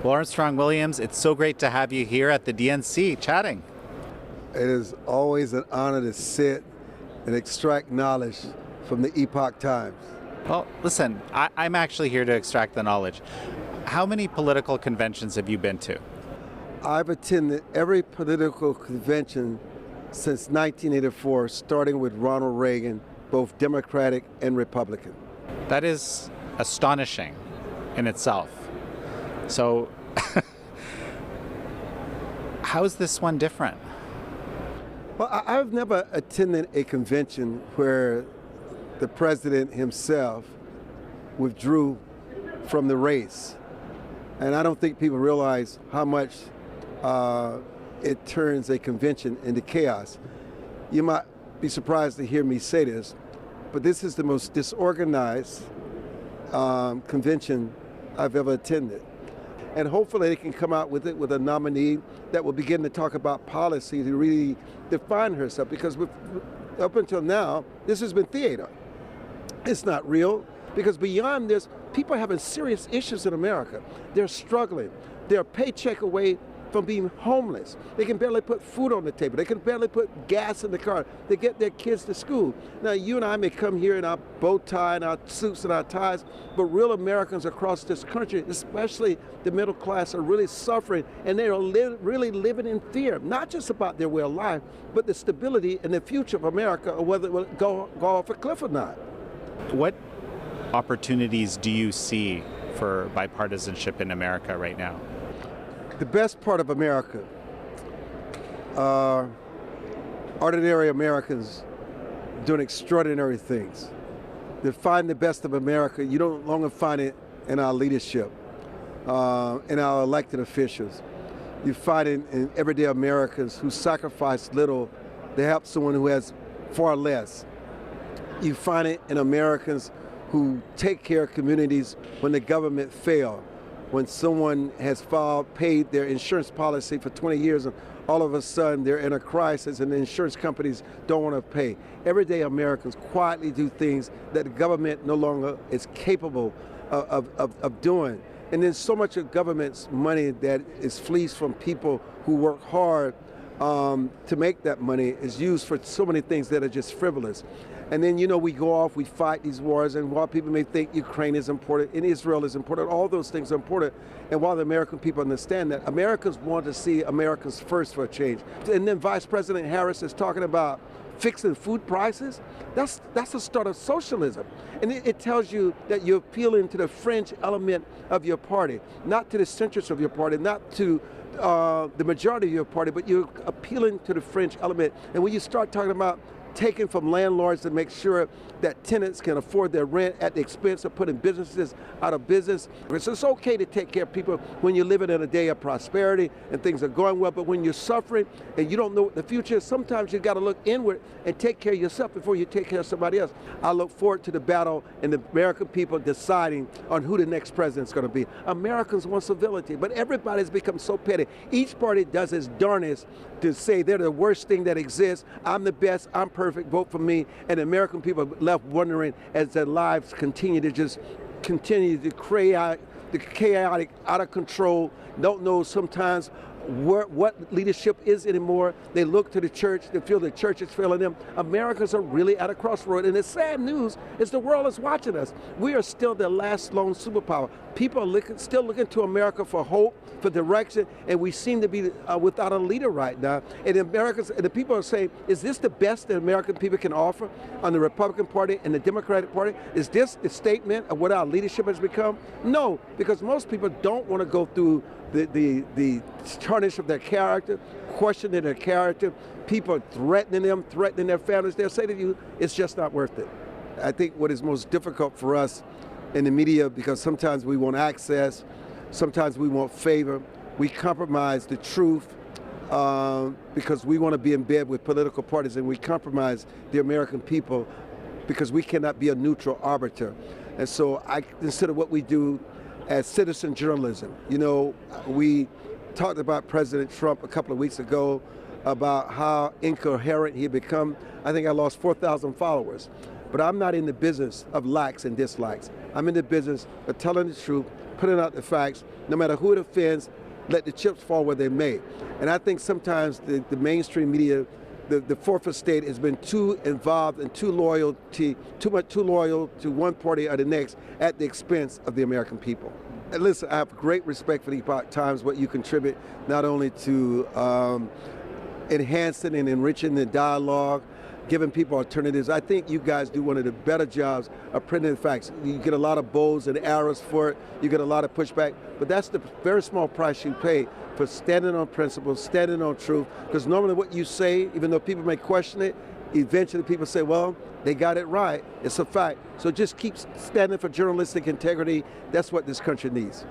Well, Armstrong Williams, it's so great to have you here at the DNC chatting. It is always an honor to sit and extract knowledge from the Epoch Times. Well, listen, I'm actually here to extract the knowledge. How many political conventions have you been to? I've attended every political convention since 1984, starting with Ronald Reagan, both Democratic and Republican. That is astonishing in itself. So, how is this one different? Well, I've never attended a convention where the president himself withdrew from the race. And I don't think people realize how much it turns a convention into chaos. You might be surprised to hear me say this, but this is the most disorganized convention I've ever attended. And hopefully they can come out with it with a nominee that will begin to talk about policy to really define herself, because up until now, this has been theater. It's not real, because beyond this, people are having serious issues in America. They're struggling. They're a paycheck away from being homeless. They can barely put food on the table. They can barely put gas in the car. They get their kids to school. Now, you and I may come here in our bow tie and our suits and our ties, but real Americans across this country, especially the middle class, are really suffering, and they are really living in fear, not just about their way of life, but the stability and the future of America, or whether it will go off a cliff or not. What opportunities do you see for bipartisanship in America right now? The best part of America are ordinary Americans doing extraordinary things. To find the best of America, you don't longer find it in our leadership, in our elected officials. You find it in everyday Americans who sacrifice little to help someone who has far less. You find it in Americans who take care of communities when the government fails. When someone has paid their insurance policy for 20 years and all of a sudden they're in a crisis and the insurance companies don't want to pay. Everyday Americans quietly do things that the government no longer is capable of doing. And then so much of government's money that is fleeced from people who work hard to make that money is used for so many things that are just frivolous. And then, you know, we go off, we fight these wars, and while people may think Ukraine is important and Israel is important, all those things are important, and while the American people understand that, Americans want to see Americans first for a change. And then Vice President Harris is talking about fixing food prices. That's the start of socialism. And it tells you that you're appealing to the fringe element of your party, not to the centrists of your party, not to the majority of your party, but you're appealing to the fringe element. And when you start talking about taking from landlords to make sure that tenants can afford their rent at the expense of putting businesses out of business. So it's okay to take care of people when you're living in a day of prosperity and things are going well, but when you're suffering and you don't know what the future is, sometimes you got to look inward and take care of yourself before you take care of somebody else. I look forward to the battle and the American people deciding on who the next president's going to be. Americans want civility, but everybody's become so petty. Each party does its darnest to say they're the worst thing that exists. I'm the best, I'm perfect, vote for me. And the American people are left wondering as their lives continue to chaotic, out of control, don't know sometimes what leadership is anymore. They look to the church, they feel the church is failing them. Americans are really at a crossroad, and the sad news is the world is watching us. We are still the last lone superpower. People are still looking to America for hope, for direction, and we seem to be without a leader right now. And the people are saying, is this the best that American people can offer on the Republican Party and the Democratic Party? Is this the statement of what our leadership has become? No, because most people don't want to go through the tarnish of their character, questioning their character. People threatening them, threatening their families. They'll say to you, it's just not worth it. I think what is most difficult for us in the media, because sometimes we want access, sometimes we want favor, we compromise the truth because we want to be in bed with political parties, and we compromise the American people because we cannot be a neutral arbiter. And so I consider what we do as citizen journalism. You know, we talked about President Trump a couple of weeks ago about how incoherent he had become. I think I lost 4,000 followers. But I'm not in the business of likes and dislikes. I'm in the business of telling the truth, putting out the facts, no matter who it offends, let the chips fall where they may. And I think sometimes the mainstream media, the fourth estate has been too involved and too loyal to one party or the next at the expense of the American people. And listen, I have great respect for the Times, what you contribute, not only to enhancing and enriching the dialogue, giving people alternatives. I think you guys do one of the better jobs of printing the facts. You get a lot of bows and arrows for it. You get a lot of pushback. But that's the very small price you pay for standing on principles, standing on truth. Because normally what you say, even though people may question it, eventually people say, well, they got it right. It's a fact. So just keep standing for journalistic integrity. That's what this country needs.